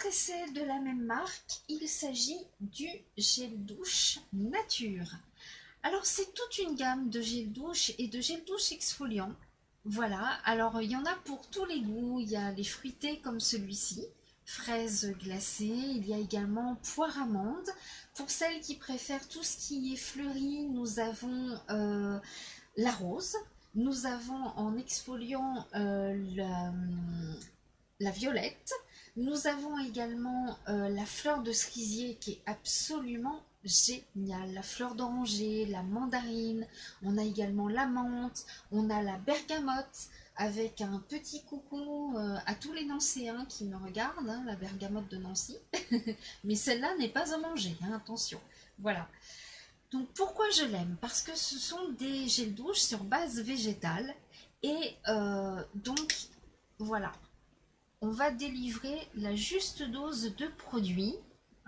essai de la même marque, il s'agit du gel douche nature. Alors c'est toute une gamme de gel douche et de gel douche exfoliant. Voilà, alors il y en a pour tous les goûts, il y a les fruités comme celui-ci, fraises glacées, il y a également poire amande. Pour celles qui préfèrent tout ce qui est fleuri, nous avons la rose, nous avons en exfoliant la violette. Nous avons également la fleur de cerisier qui est absolument géniale. La fleur d'oranger, la mandarine, on a également la menthe, on a la bergamote avec un petit coucou à tous les Nancéens qui me regardent, hein, la bergamote de Nancy. Mais celle-là n'est pas à manger, hein, attention. Voilà. Donc pourquoi je l'aime? Parce que ce sont des gels douche sur base végétale et donc voilà, on va délivrer la juste dose de produits.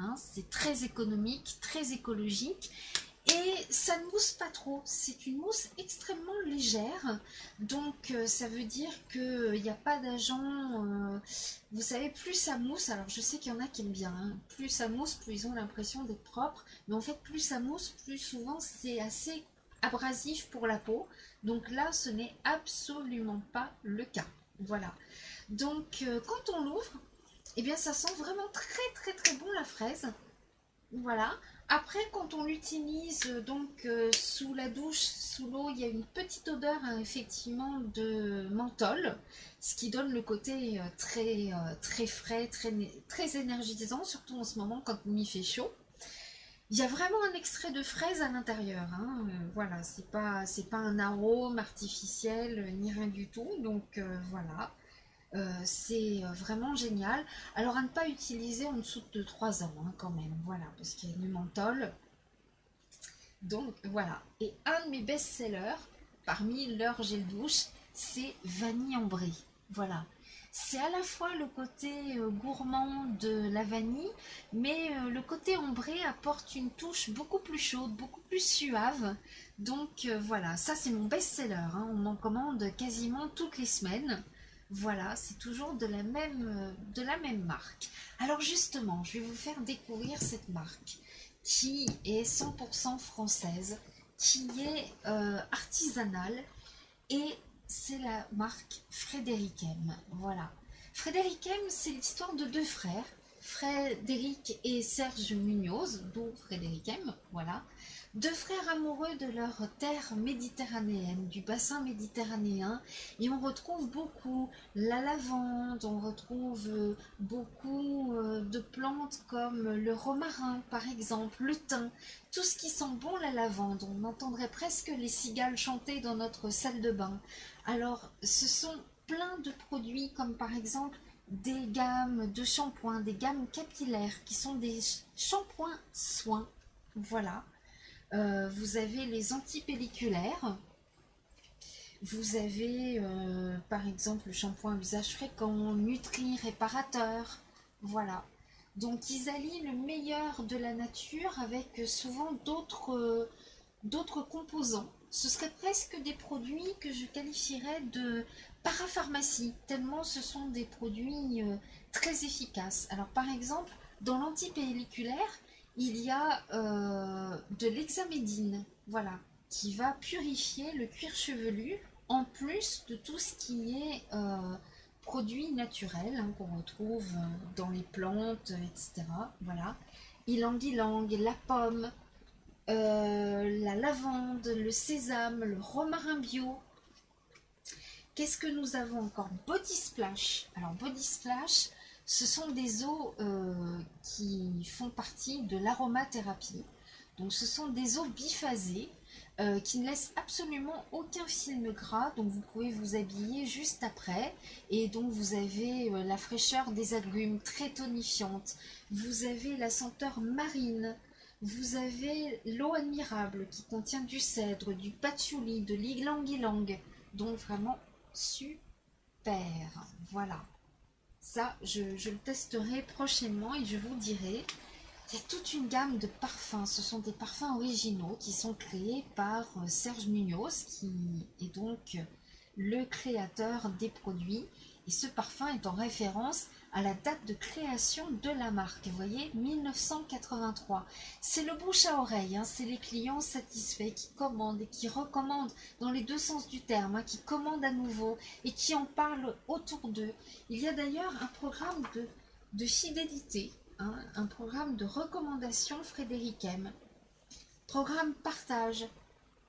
Hein, c'est très économique, très écologique et ça ne mousse pas trop. C'est une mousse extrêmement légère. Donc ça veut dire qu'il n'y a pas d'agent. Vous savez, plus ça mousse, alors je sais qu'il y en a qui aiment bien, hein, plus ça mousse, plus ils ont l'impression d'être propres. Mais en fait, plus ça mousse, plus souvent c'est assez abrasif pour la peau. Donc là, ce n'est absolument pas le cas. Voilà. Donc quand on l'ouvre, eh bien ça sent vraiment très très très bon la fraise. Voilà. Après quand on l'utilise donc sous la douche, sous l'eau, il y a une petite odeur hein, effectivement de menthol, ce qui donne le côté très frais, très énergisant, surtout en ce moment quand il fait chaud. Il y a vraiment un extrait de fraise à l'intérieur, hein. Voilà, c'est pas un arôme artificiel ni rien du tout, donc voilà. C'est vraiment génial. Alors à ne pas utiliser en dessous de 3 ans hein, quand même, voilà, parce qu'il y a du menthol. Donc voilà. Et un de mes best-sellers, parmi leurs gel douche, c'est vanille ambrée. Voilà. C'est à la fois le côté gourmand de la vanille, mais le côté ambré apporte une touche beaucoup plus chaude, beaucoup plus suave. Donc voilà, ça c'est mon best-seller, hein. On en commande quasiment toutes les semaines. Voilà, c'est toujours de la même marque. Alors justement, je vais vous faire découvrir cette marque qui est 100% française, qui est artisanale et c'est la marque Frédéric M. Voilà. Frédéric M, c'est l'histoire de deux frères, Frédéric et Serge Munoz, d'où Frédéric M. Voilà. Deux frères amoureux de leur terre méditerranéenne, du bassin méditerranéen, et on retrouve beaucoup la lavande, on retrouve beaucoup de plantes comme le romarin par exemple, le thym, tout ce qui sent bon la lavande. On entendrait presque les cigales chanter dans notre salle de bain. Alors ce sont plein de produits comme par exemple des gammes de shampoings, des gammes capillaires qui sont des shampoings soins. Voilà. Vous avez les antipelliculaires, vous avez par exemple le shampoing à usage fréquent, Nutri réparateur, voilà. Donc ils allient le meilleur de la nature avec souvent d'autres composants. Ce serait presque des produits que je qualifierais de parapharmacie, tellement ce sont des produits très efficaces. Alors par exemple, dans l'antipelliculaire, il y a de l'hexamédine, voilà, qui va purifier le cuir chevelu, en plus de tout ce qui est produits naturels hein, qu'on retrouve dans les plantes, etc. Voilà. Ylang-ylang, la pomme, la lavande, le sésame, le romarin bio. Qu'est-ce que nous avons encore? Body Splash. Alors Body Splash, ce sont des eaux qui font partie de l'aromathérapie. Donc ce sont des eaux biphasées qui ne laissent absolument aucun film gras. Donc vous pouvez vous habiller juste après. Et donc vous avez la fraîcheur des agrumes très tonifiante. Vous avez la senteur marine. Vous avez l'eau admirable qui contient du cèdre, du patchouli, de l'ylang-ylang. Donc vraiment super. Voilà. Ça, je le testerai prochainement et je vous dirai. Il y a toute une gamme de parfums. Ce sont des parfums originaux qui sont créés par Serge Munoz, qui est donc le créateur des produits. Et ce parfum est en référence à la date de création de la marque. Vous voyez, 1983. C'est le bouche à oreille, hein, c'est les clients satisfaits qui commandent et qui recommandent dans les deux sens du terme, hein, qui commandent à nouveau et qui en parlent autour d'eux. Il y a d'ailleurs un programme de fidélité, hein, un programme de recommandation Frédéric M. Programme partage.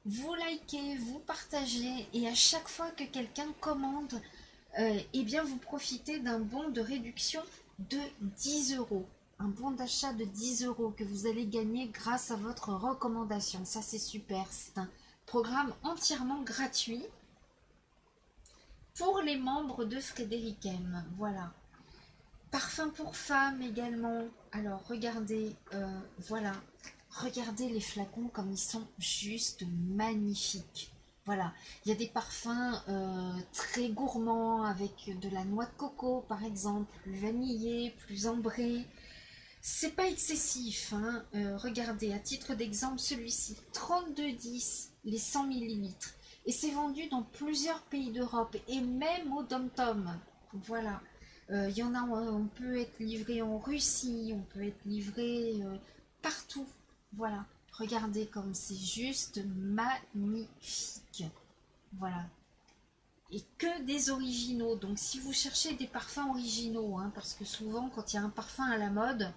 Vous likez, vous partagez et à chaque fois que quelqu'un commande, eh bien vous profitez d'un bon de réduction de 10 euros. Un bon d'achat de 10 euros que vous allez gagner grâce à votre recommandation. Ça c'est super, c'est un programme entièrement gratuit pour les membres de Frédéric M. Voilà. Parfum pour femmes également. Alors regardez, voilà. Regardez les flacons comme ils sont juste magnifiques. Voilà, il y a des parfums très gourmands avec de la noix de coco par exemple, plus vanillé, plus ambré. C'est pas excessif, hein. Regardez, à titre d'exemple, celui-ci, 32,10 les 100 millilitres. Et c'est vendu dans plusieurs pays d'Europe et même au Dom-Tom. Voilà. Il y en a, on peut être livré en Russie, on peut être livré partout. Voilà. Regardez comme c'est juste magnifique. Voilà. Et que des originaux. Donc si vous cherchez des parfums originaux, hein, parce que souvent quand il y a un parfum à la mode,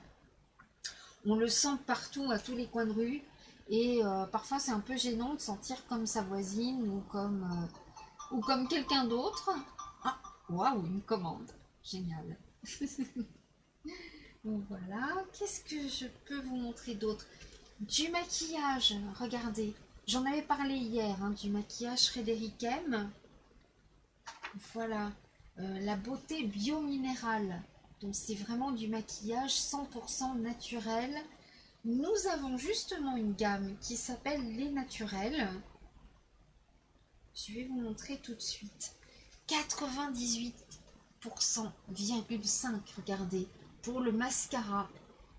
on le sent partout, à tous les coins de rue. Et parfois c'est un peu gênant de sentir comme sa voisine ou comme quelqu'un d'autre. Ah, waouh, une commande. Génial. Donc voilà, qu'est-ce que je peux vous montrer d'autre? Du maquillage, regardez. J'en avais parlé hier, hein, du maquillage Frédéric M. Voilà, la beauté biominérale. Donc c'est vraiment du maquillage 100% naturel. Nous avons justement une gamme qui s'appelle les naturels. Je vais vous montrer tout de suite. 98,5%, regardez, pour le mascara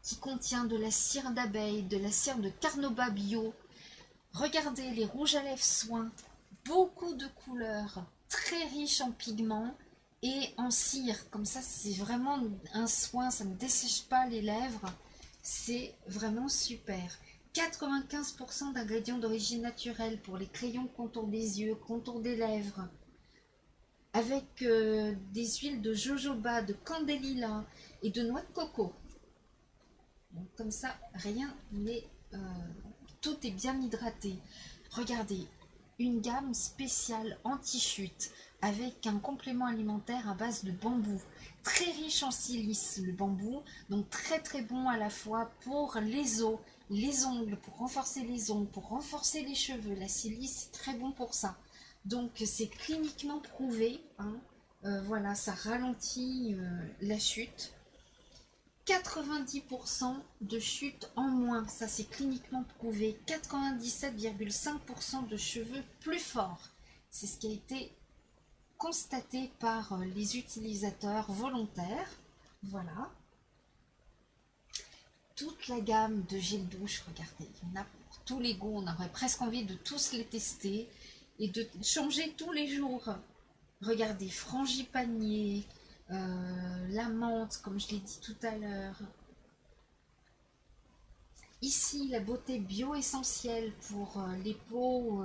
qui contient de la cire d'abeille, de la cire de carnauba bio. Regardez les rouges à lèvres soins, beaucoup de couleurs, très riches en pigments et en cire. Comme ça, c'est vraiment un soin, ça ne dessèche pas les lèvres. C'est vraiment super. 95% d'ingrédients d'origine naturelle pour les crayons contour des yeux, contour des lèvres. Avec des huiles de jojoba, de candélila et de noix de coco. Donc, comme ça, rien n'est... tout est bien hydraté. Regardez, une gamme spéciale anti-chute avec un complément alimentaire à base de bambou. Très riche en silice, le bambou. Donc très très bon à la fois pour les os, les ongles, pour renforcer les ongles, pour renforcer les cheveux. La silice, c'est très bon pour ça. Donc c'est cliniquement prouvé, hein. Voilà, ça ralentit la chute. 90% de chute en moins, ça c'est cliniquement prouvé. 97,5% de cheveux plus forts. C'est ce qui a été constaté par les utilisateurs volontaires. Voilà. Toute la gamme de gel douche, regardez, il y en a pour tous les goûts. On aurait presque envie de tous les tester et de changer tous les jours. Regardez, frangipanier, la menthe, comme je l'ai dit tout à l'heure. Ici, la beauté bio-essentielle pour les peaux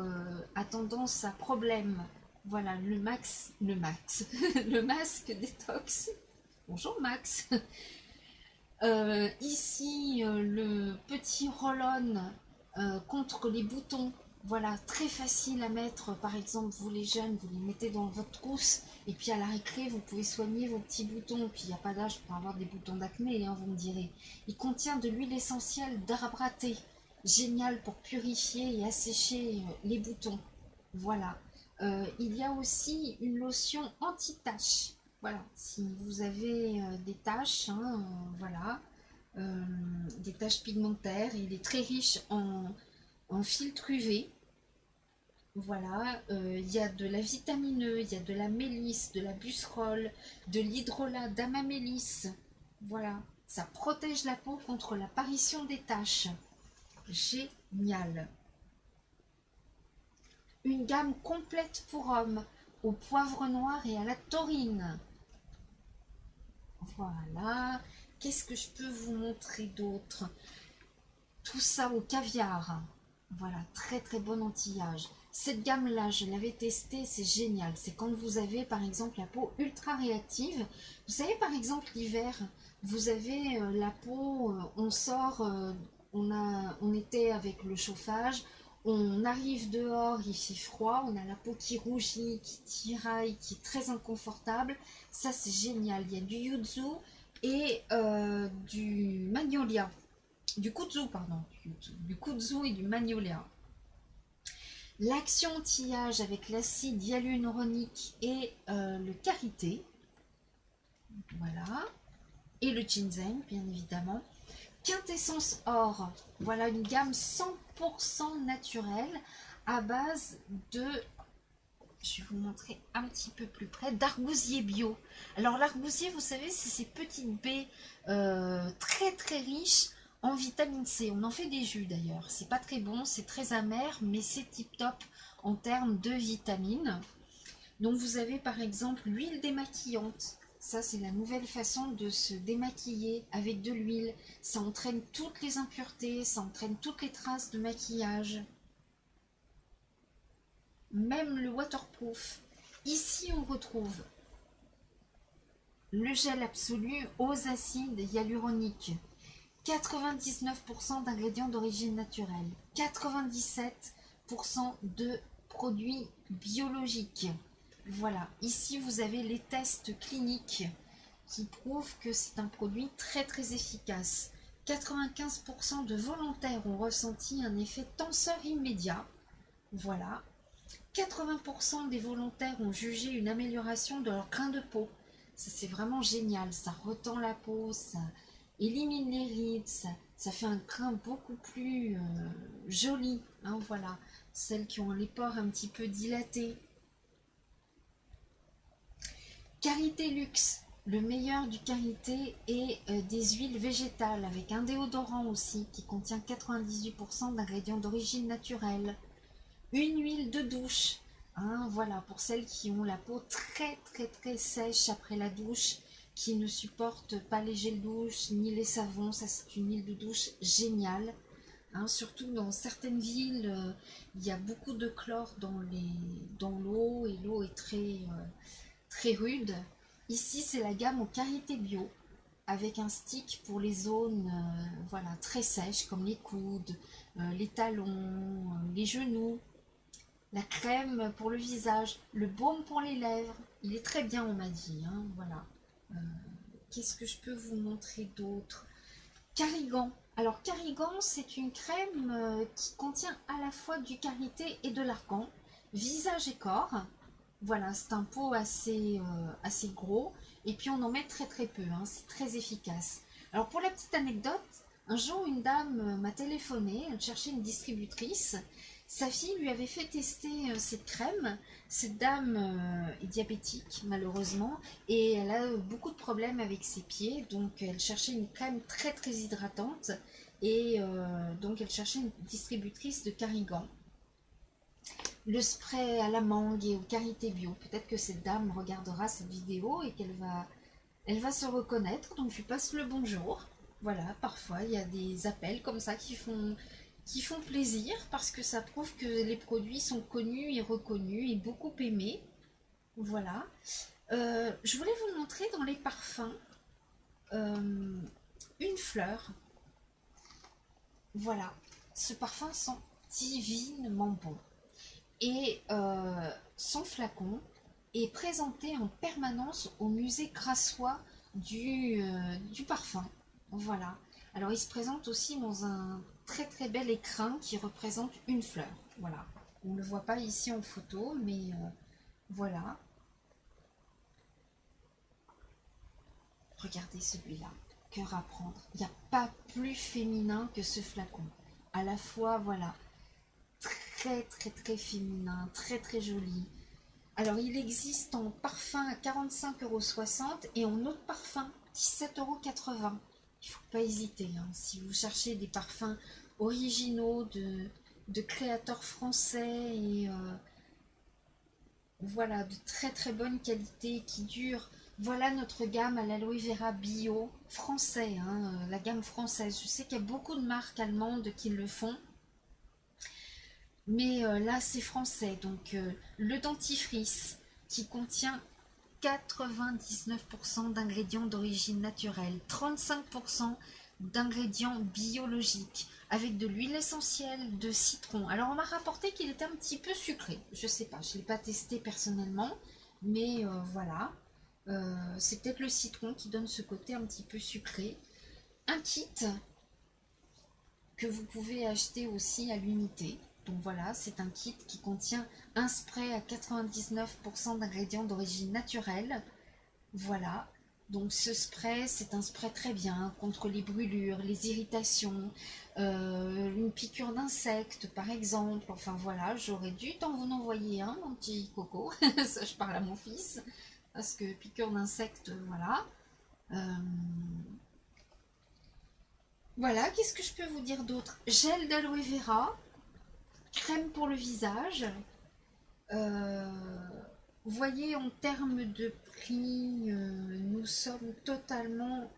à tendance à problème. Voilà, le le masque détox. Bonjour Max. Ici, le petit roll-on contre les boutons. Voilà, très facile à mettre. Par exemple, vous les jeunes, vous les mettez dans votre trousse. Et puis à la récré, vous pouvez soigner vos petits boutons. Puis il n'y a pas d'âge pour avoir des boutons d'acné, hein, vous me direz. Il contient de l'huile essentielle d'arbre à thé. Génial pour purifier et assécher les boutons. Voilà. Il y a aussi une lotion anti-taches. Voilà, si vous avez des taches, hein, voilà, des taches pigmentaires, il est très riche en filtre UV. Voilà, il y a de la vitamine E, il y a de la mélisse, de la busserole, de l'hydrolat d'amamélis. Voilà, ça protège la peau contre l'apparition des taches. Génial. Une gamme complète pour hommes, au poivre noir et à la taurine. Voilà. Qu'est-ce que je peux vous montrer d'autre? Tout ça au caviar. Voilà, très très bon anti-âge. Cette gamme-là, je l'avais testée, c'est génial. C'est quand vous avez par exemple la peau ultra réactive. Vous savez par exemple l'hiver, vous avez la peau, on sort, on était avec le chauffage, on arrive dehors, il fait froid, on a la peau qui rougit, qui tiraille, qui est très inconfortable. Ça c'est génial. Il y a du yuzu et du magnolia. Du kudzu, pardon, du kudzu et du magnolia. L'action anti-âge avec l'acide hyaluronique et le karité, voilà, et le ginseng, bien évidemment. Quintessence or, voilà une gamme 100% naturelle à base de, je vais vous montrer un petit peu plus près, d'argousier bio. Alors l'argousier, vous savez, c'est ces petites baies très très riches en vitamine C. On en fait des jus d'ailleurs. C'est pas très bon, c'est très amer, mais c'est tip top en termes de vitamines. Donc vous avez par exemple l'huile démaquillante. Ça c'est la nouvelle façon de se démaquiller avec de l'huile. Ça entraîne toutes les impuretés, ça entraîne toutes les traces de maquillage. Même le waterproof. Ici on retrouve le gel absolu aux acides hyaluroniques. 99% d'ingrédients d'origine naturelle, 97% de produits biologiques. Voilà, ici vous avez les tests cliniques qui prouvent que c'est un produit très très efficace. 95% de volontaires ont ressenti un effet tenseur immédiat. Voilà. 80% des volontaires ont jugé une amélioration de leur grain de peau. Ça c'est vraiment génial, ça retend la peau, ça élimine les rides, ça fait un grain beaucoup plus joli, hein, voilà, celles qui ont les pores un petit peu dilatés. Karité Luxe, le meilleur du karité et des huiles végétales avec un déodorant aussi qui contient 98% d'ingrédients d'origine naturelle. Une huile de douche, hein, voilà, pour celles qui ont la peau très très très sèche après la douche, qui ne supportent pas les gels douche ni les savons. Ça c'est une huile de douche géniale, hein, surtout dans certaines villes, il y a beaucoup de chlore dans l'eau et l'eau est très rude. Ici c'est la gamme au karité bio avec un stick pour les zones voilà, très sèches comme les coudes, les talons, les genoux. La crème pour le visage, le baume pour les lèvres, il est très bien on m'a dit, hein, voilà. Qu'est-ce que je peux vous montrer d'autre? Carrigan. Alors Carrigan c'est une crème qui contient à la fois du karité et de l'argan, visage et corps. Voilà, c'est un pot assez gros et puis on en met très très peu, hein, c'est très efficace. Alors pour la petite anecdote, un jour une dame m'a téléphoné, elle cherchait une distributrice. Sa fille lui avait fait tester cette crème. Cette dame est diabétique malheureusement et elle a beaucoup de problèmes avec ses pieds, donc elle cherchait une crème très très hydratante et donc elle cherchait une distributrice de Carrigan. Le spray à la mangue et au karité bio. Peut-être que cette dame regardera cette vidéo et elle va se reconnaître, donc je lui passe le bonjour. Voilà, parfois il y a des appels comme ça qui font plaisir parce que ça prouve que les produits sont connus et reconnus et beaucoup aimés. Voilà. Je voulais vous montrer dans les parfums une fleur. Voilà. Ce parfum sent divinement bon. Et son flacon est présenté en permanence au musée Grassois du parfum. Voilà. Alors il se présente aussi dans un très très bel écrin qui représente une fleur. Voilà. On ne le voit pas ici en photo, mais voilà. Regardez celui-là. Cœur à prendre. Il n'y a pas plus féminin que ce flacon. À la fois, voilà, très très très féminin, très très joli. Alors il existe en parfum à 45,60 € et en autre parfum 17,80 €. Il ne faut pas hésiter, hein. Si vous cherchez des parfums originaux de créateurs français et voilà, de très très bonne qualité qui durent Voilà notre gamme à l'aloe vera bio français, hein, la gamme française. Je sais qu'il y a beaucoup de marques allemandes qui le font, mais là c'est français. Donc le dentifrice qui contient 99% d'ingrédients d'origine naturelle, 35% d'ingrédients biologiques, avec de l'huile essentielle de citron. Alors on m'a rapporté qu'il était un petit peu sucré. Je sais pas, je ne l'ai pas testé personnellement, mais voilà. C'est peut-être le citron qui donne ce côté un petit peu sucré. Un kit que vous pouvez acheter aussi à l'unité. Donc voilà, c'est un kit qui contient un spray à 99% d'ingrédients d'origine naturelle. Voilà, donc ce spray, c'est un spray très bien contre les brûlures, les irritations, une piqûre d'insecte par exemple. Enfin voilà, j'aurais dû t'en vous envoyer un, mon petit coco. Ça, je parle à mon fils, parce que piqûre d'insecte, voilà. Euh, voilà, qu'est-ce que je peux vous dire d'autre? Gel d'aloe vera, crème pour le visage. Euh, Vous voyez, en termes de prix, nous sommes totalement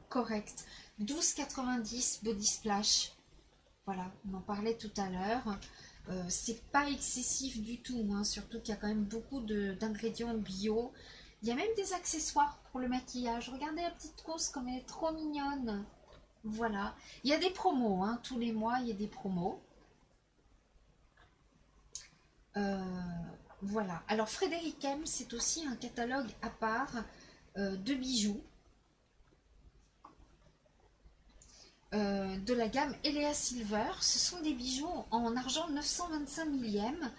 corrects. 12,90 Body Splash. Voilà, on en parlait tout à l'heure. C'est pas excessif du tout, hein, surtout qu'il y a quand même beaucoup d'ingrédients bio. Il y a même des accessoires pour le maquillage. Regardez la petite trousse comme elle est trop mignonne. Voilà. Il y a des promos, hein, tous les mois, il y a des promos. Euh, voilà. Alors Frédéric M, c'est aussi un catalogue à part de bijoux de la gamme Elea Silver. Ce sont des bijoux en argent 925 millième.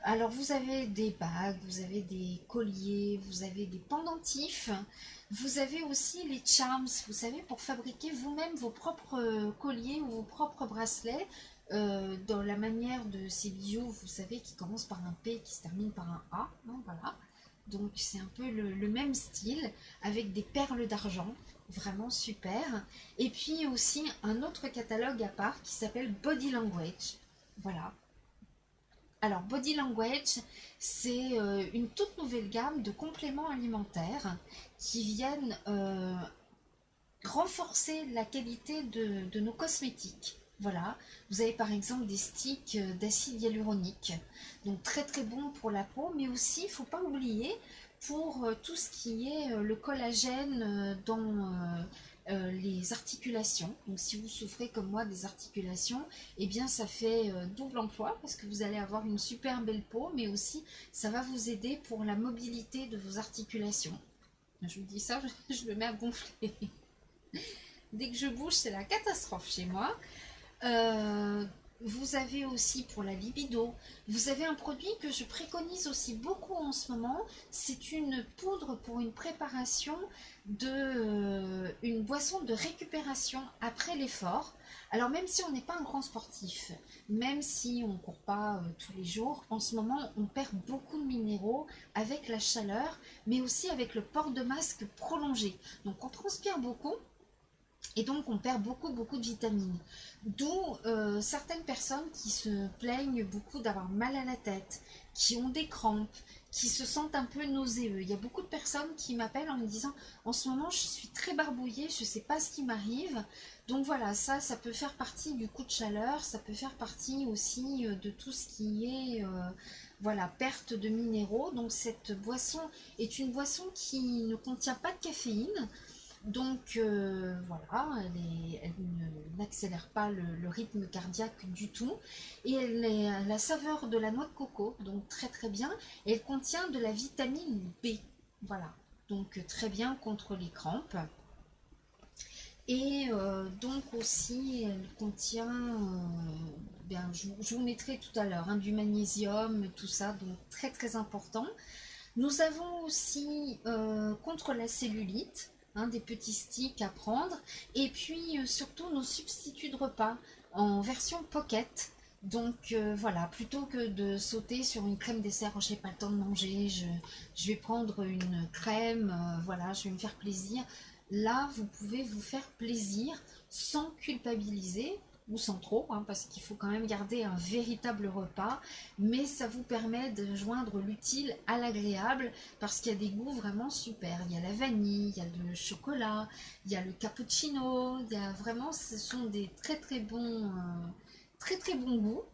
Alors vous avez des bagues, vous avez des colliers, vous avez des pendentifs, vous avez aussi les charms, vous savez, pour fabriquer vous-même vos propres colliers ou vos propres bracelets. Dans la manière de ces bijoux, vous savez, qui commencent par un P, qui se termine par un A, hein, voilà. Donc c'est un peu le même style, avec des perles d'argent, vraiment super. Et puis aussi un autre catalogue à part qui s'appelle Body Language, voilà. Alors, Body Language, c'est une toute nouvelle gamme de compléments alimentaires qui viennent renforcer la qualité de nos cosmétiques. Voilà, vous avez par exemple des sticks d'acide hyaluronique, donc très très bon pour la peau, mais aussi, il ne faut pas oublier, pour tout ce qui est le collagène dans les articulations. Donc si vous souffrez comme moi des articulations, eh bien ça fait double emploi parce que vous allez avoir une super belle peau, mais aussi ça va vous aider pour la mobilité de vos articulations. Je vous dis ça, je me mets à gonfler. Dès que je bouge, c'est la catastrophe chez moi. Euh, Vous avez aussi pour la libido, vous avez un produit que je préconise aussi beaucoup en ce moment. C'est une poudre pour une préparation une boisson de récupération après l'effort. Alors même si on n'est pas un grand sportif, même si on ne court pas tous les jours, en ce moment on perd beaucoup de minéraux avec la chaleur, mais aussi avec le port de masque prolongé. Donc on transpire beaucoup. Et donc on perd beaucoup de vitamines. D'où certaines personnes qui se plaignent beaucoup d'avoir mal à la tête, qui ont des crampes, qui se sentent un peu nauséeux. Il y a beaucoup de personnes qui m'appellent en me disant en ce moment je suis très barbouillée, je ne sais pas ce qui m'arrive. Donc voilà, ça peut faire partie du coup de chaleur, ça peut faire partie aussi de tout ce qui est voilà, perte de minéraux. Donc cette boisson est une boisson qui ne contient pas de caféine. Donc voilà, elle n'accélère pas le rythme cardiaque du tout. Et elle a la saveur de la noix de coco, donc très très bien. Et elle contient de la vitamine B. Voilà, donc très bien contre les crampes. Et donc aussi, elle contient, bien, je vous mettrai tout à l'heure, hein, du magnésium, tout ça, donc très très important. Nous avons aussi contre la cellulite, hein, des petits sticks à prendre. Et puis surtout nos substituts de repas en version pocket. Donc voilà, plutôt que de sauter sur une crème dessert, oh, j'ai pas le temps de manger, je vais prendre une crème, voilà, je vais me faire plaisir. Là, vous pouvez vous faire plaisir sans culpabiliser. ou sans trop, hein, parce qu'il faut quand même garder un véritable repas, mais ça vous permet de joindre l'utile à l'agréable, parce qu'il y a des goûts vraiment super. Il y a la vanille, il y a le chocolat, il y a le cappuccino, il y a vraiment, ce sont des très très bons goûts.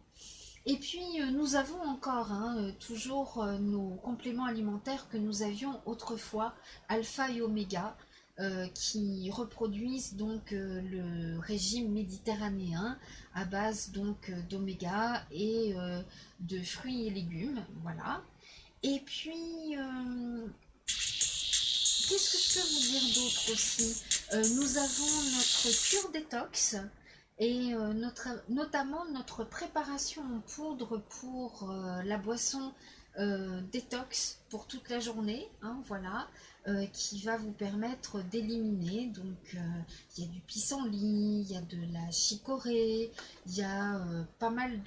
Et puis nous avons encore toujours nos compléments alimentaires que nous avions autrefois, alpha et oméga, qui reproduisent donc le régime méditerranéen à base donc d'oméga et de fruits et légumes, voilà. Et puis qu'est-ce que je peux vous dire d'autre aussi? Nous avons notre cure détox et notamment notre préparation en poudre pour la boisson détox pour toute la journée, hein, voilà, qui va vous permettre d'éliminer. Donc, il y a du pissenlit, il y a de la chicorée, il y a pas mal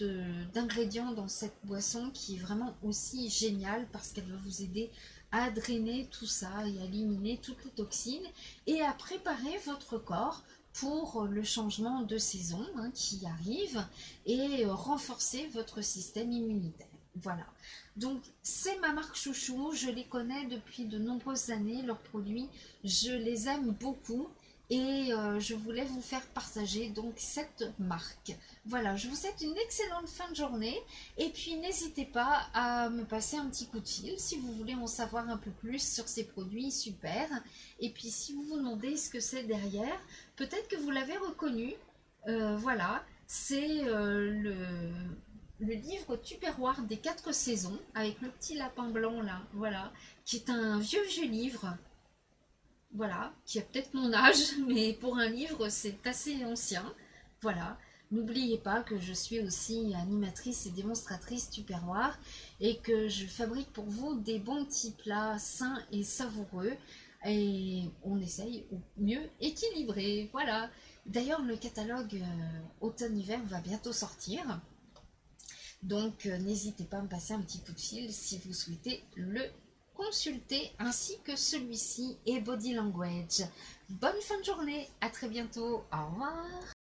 d'ingrédients dans cette boisson qui est vraiment aussi géniale parce qu'elle va vous aider à drainer tout ça et à éliminer toutes les toxines et à préparer votre corps pour le changement de saison qui arrive et renforcer votre système immunitaire. Voilà. Donc, c'est ma marque chouchou. Je les connais depuis de nombreuses années. Leurs produits, je les aime beaucoup. Et je voulais vous faire partager donc cette marque. Voilà, je vous souhaite une excellente fin de journée. Et puis, n'hésitez pas à me passer un petit coup de fil si vous voulez en savoir un peu plus sur ces produits super. Et puis, si vous vous demandez ce que c'est derrière, peut-être que vous l'avez reconnu. Voilà, c'est le livre Tupperware des 4 saisons avec le petit lapin blanc là, voilà, qui est un vieux livre, voilà, qui a peut-être mon âge, mais pour un livre c'est assez ancien, voilà. N'oubliez pas que je suis aussi animatrice et démonstratrice Tupperware et que je fabrique pour vous des bons petits plats sains et savoureux et on essaye au mieux équilibré, voilà. D'ailleurs, le catalogue automne-hiver va bientôt sortir. Donc, n'hésitez pas à me passer un petit coup de fil si vous souhaitez le consulter, ainsi que celui-ci et Body Language. Bonne fin de journée, à très bientôt, au revoir.